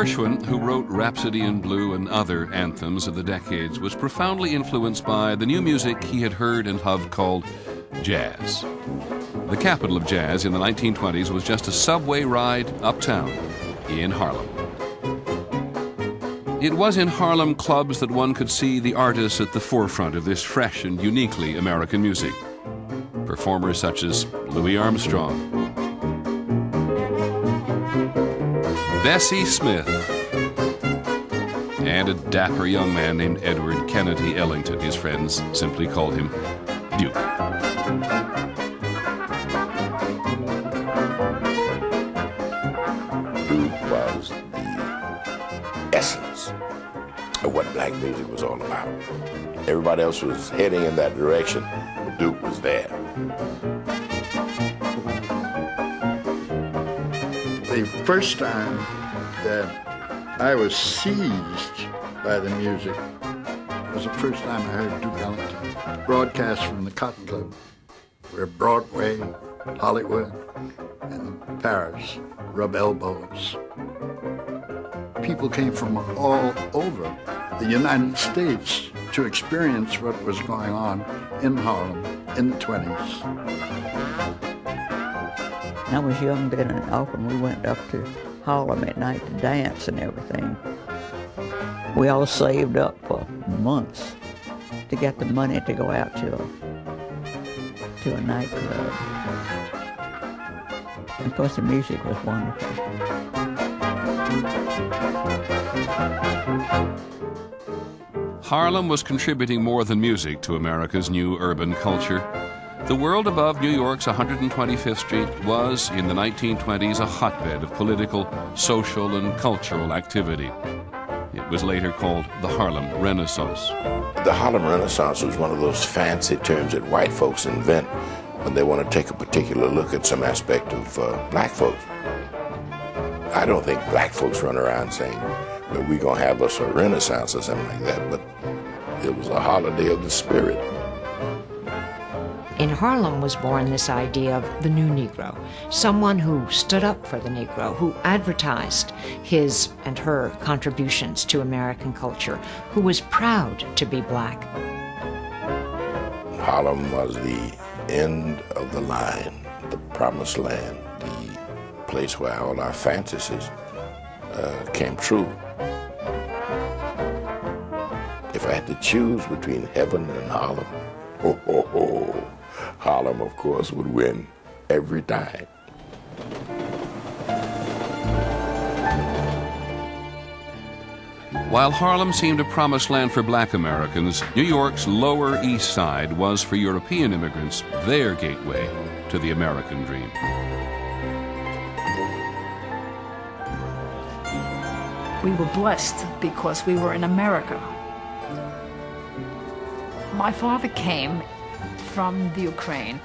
Gershwin, who wrote Rhapsody in Blue and other anthems of the decades, was profoundly influenced by the new music he had heard and loved called jazz. The capital of jazz in the 1920s was just a subway ride uptown in Harlem. It was in Harlem clubs that one could see the artists at the forefront of this fresh and uniquely American music. Performers such as Louis Armstrong, Bessie Smith, and a dapper young man named Edward Kennedy Ellington. His friends simply called him Duke. Duke was the essence of what black music was all about. Everybody else was heading in that direction, but Duke was there. The first time that I was seized by the music was the first time I heard Duke Ellington broadcast from the Cotton Club, where Broadway, Hollywood, and Paris rub elbows. People came from all over the United States to experience what was going on in Harlem in the 20s. I was young then, and often we went up to Harlem at night to dance and everything. We all saved up for months to get the money to go out to a nightclub. And of course, the music was wonderful. Harlem was contributing more than music to America's new urban culture. The world above New York's 125th Street was, in the 1920s, a hotbed of political, social, and cultural activity. It was later called the Harlem Renaissance. The Harlem Renaissance was one of those fancy terms that white folks invent when they want to take a particular look at some aspect of black folks. I don't think black folks run around saying, well, we're going to have us a Renaissance or something like that, but it was a holiday of the spirit. In Harlem was born this idea of the new Negro, someone who stood up for the Negro, who advertised his and her contributions to American culture, who was proud to be black. Harlem was the end of the line, the promised land, the place where all our fantasies came true. If I had to choose between heaven and Harlem, Harlem, of course, would win every time. While Harlem seemed a promised land for black Americans, New York's Lower East Side was, for European immigrants, their gateway to the American dream. We were blessed because we were in America. My father came from the Ukraine.